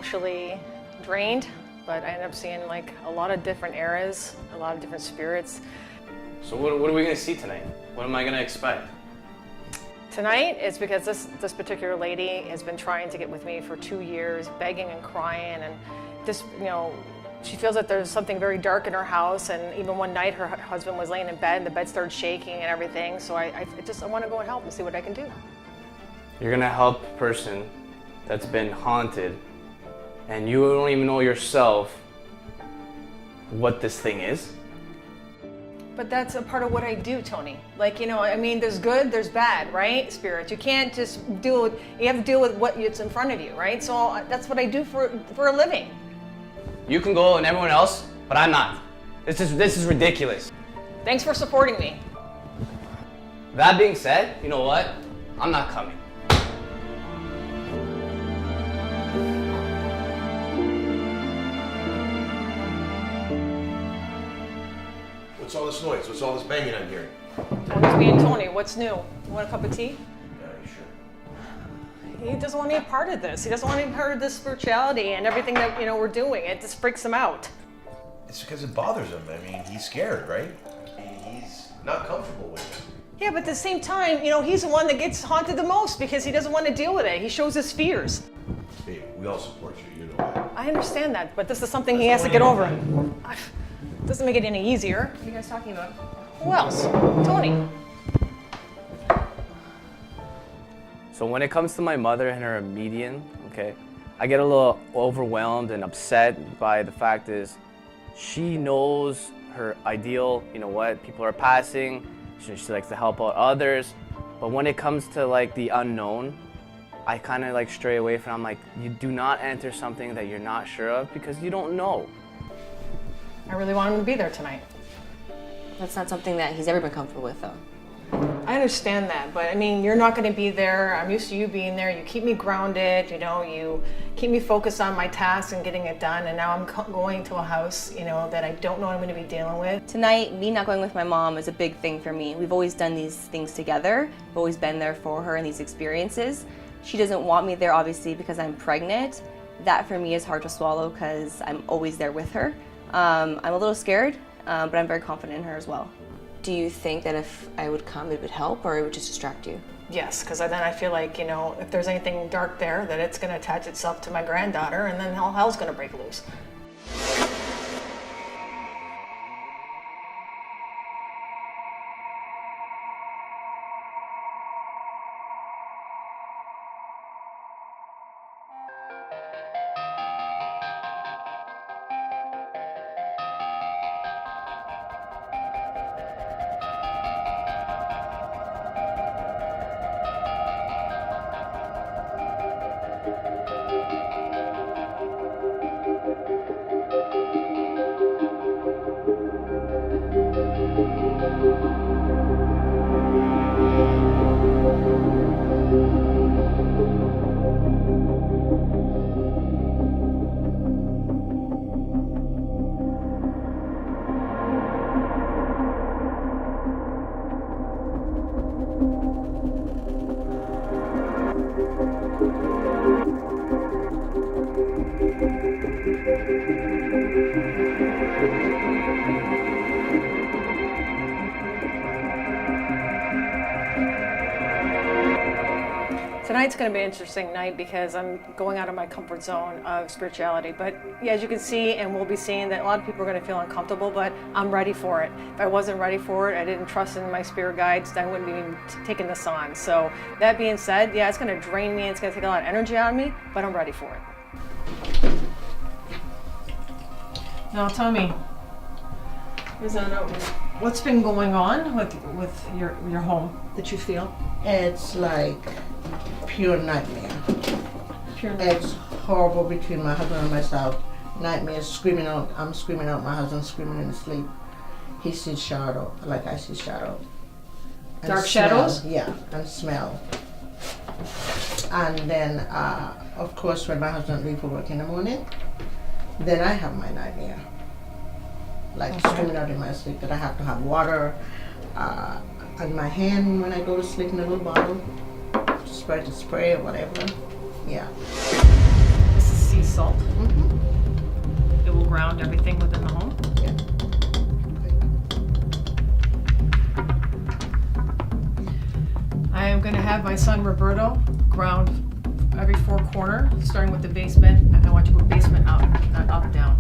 emotionally drained, but I ended up seeing like a lot of different eras, a lot of different spirits. So what are we gonna see tonight? What am I gonna expect? Tonight is because this particular lady has been trying to get with me for 2 years, begging and crying, and just, she feels that there's something very dark in her house, and even one night her husband was laying in bed and the bed started shaking and everything, so I want to go and help and see what I can do. You're gonna help a person that's been haunted, and you don't even know yourself what this thing is? But that's a part of what I do, Tony. Like, there's good, there's bad, right? Spirits. You can't just you have to deal with what's in front of you, right? So that's what I do for a living. You can go and everyone else, but I'm not. This is ridiculous. Thanks for supporting me. That being said, you know what? I'm not coming. What's all this noise? What's all this banging I'm hearing? Tony's being Tony. What's new? You want a cup of tea? Yeah, you sure? He doesn't want any part of this. He doesn't want any part of this spirituality and everything that we're doing. It just freaks him out. It's because it bothers him. I mean, he's scared, right? He's not comfortable with it. Yeah, but at the same time, he's the one that gets haunted the most because he doesn't want to deal with it. He shows his fears. Hey, we all support you. You know that. I understand that, but this is something he has to get over. It doesn't make it any easier. What are you guys talking about? Who else? Tony. So when it comes to my mother and her median, okay, I get a little overwhelmed and upset by the fact is she knows her ideal, people are passing, she likes to help out others, but when it comes to like the unknown, I kind of like stray away from, I'm like, you do not enter something that you're not sure of because you don't know. I really want him to be there tonight. That's not something that he's ever been comfortable with, though. I understand that, but you're not going to be there. I'm used to you being there. You keep me grounded, you keep me focused on my tasks and getting it done, and now I'm going to a house, that I don't know what I'm going to be dealing with. Tonight, me not going with my mom is a big thing for me. We've always done these things together. We've always been there for her in these experiences. She doesn't want me there, obviously, because I'm pregnant. That for me is hard to swallow because I'm always there with her. I'm a little scared, but I'm very confident in her as well. Do you think that if I would come, it would help, or it would just distract you? Yes, because then I feel like, if there's anything dark there, that it's going to attach itself to my granddaughter, and then hell's going to break loose. Tonight's going to be an interesting night because I'm going out of my comfort zone of spirituality. But yeah, as you can see, and we'll be seeing that a lot of people are going to feel uncomfortable, but I'm ready for it. If I wasn't ready for it, I didn't trust in my spirit guides, I wouldn't be even taking this on. So that being said, yeah, it's going to drain me, it's going to take a lot of energy out of me, but I'm ready for it. Now tell me, what's been going on with your home that you feel? It's like pure nightmare. It's horrible between my husband and myself. Nightmares, screaming out. I'm screaming out. My husband's screaming in his sleep. He sees shadow, like I see shadow. And Dark smell, shadows? Yeah, and smell. And then, of course, when my husband leaves for work in the morning, then I have my nightmare. Like screaming out in my sleep that I have to have water on my hand when I go to sleep in a little bottle. Spray or whatever. Yeah. This is salt. Mm-hmm. It will ground everything within the home. Yeah. I am going to have my son Roberto ground every 4 corner, starting with the basement. I want you to go basement up, not up, down.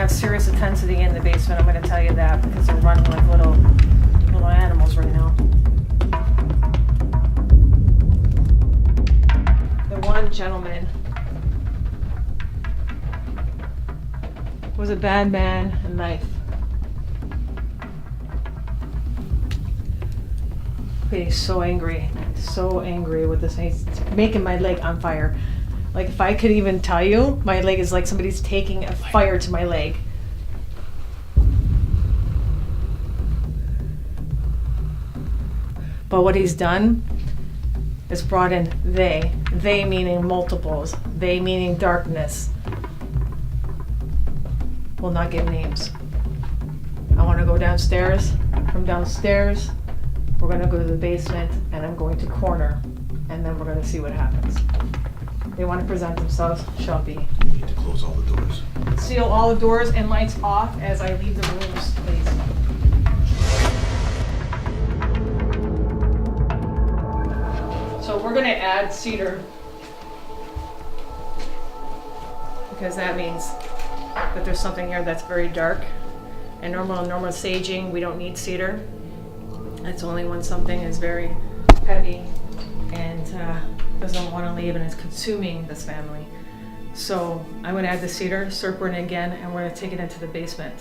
Serious intensity in the basement, I'm going to tell you that, because they're running like little animals right now. The one gentleman was a bad man in life. He's so angry with this. He's making my leg on fire. Like, if I could even tell you, my leg is like somebody's taking a fire to my leg. But what he's done is brought in they meaning multiples, they meaning darkness. Will not give names. I want to go downstairs. From downstairs, we're going to go to the basement, and I'm going to corner, and then we're going to see what happens. They want to present themselves, shall be. You need to close all the doors. Seal all the doors and lights off as I leave the rooms, please. So we're going to add cedar, because that means that there's something here that's very dark. And normal saging, we don't need cedar. It's only when something is very heavy and doesn't want to leave and is consuming this family. So I'm going to add the cedar, serpent again, and we're going to take it into the basement.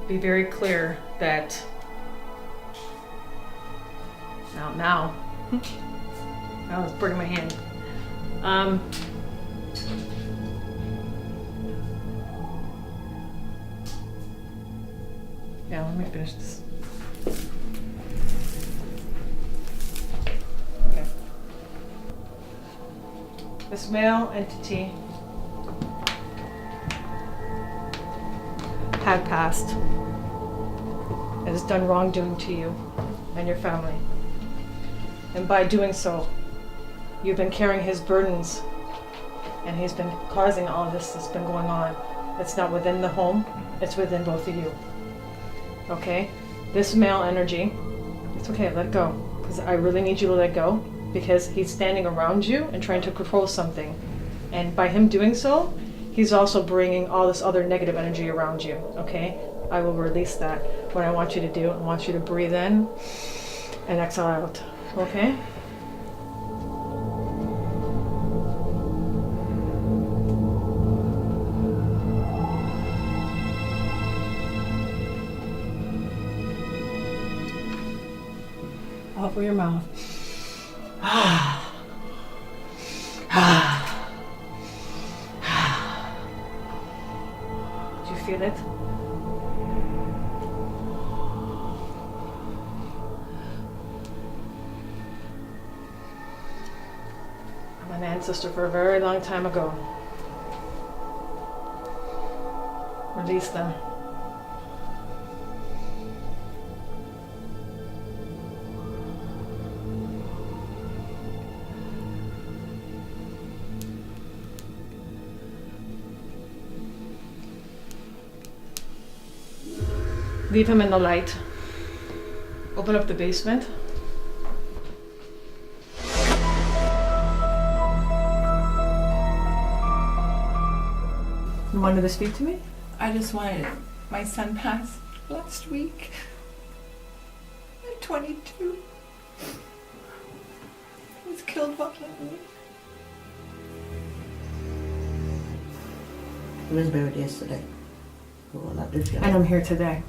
Be very clear that now I was burning my hand. Yeah, let me finish this. Okay. This male entity had passed. It has done wrongdoing to you and your family. And by doing so, you've been carrying his burdens, and he's been causing all of this that's been going on. It's not within the home, it's within both of you. Okay? This male energy, it's okay, let it go. Because I really need you to let go, because he's standing around you and trying to control something. And by him doing so, he's also bringing all this other negative energy around you. Okay? I will release that. What I want you to do, I want you to breathe in and exhale out. Okay? Over your mouth. Do you feel it? I'm an ancestor for a very long time ago. Release them. leave him in the light. Open up the basement. You wanted to speak to me? I just wanted, my son passed last week at 22. He was killed violently. He was buried yesterday. We will not do And I'm here today.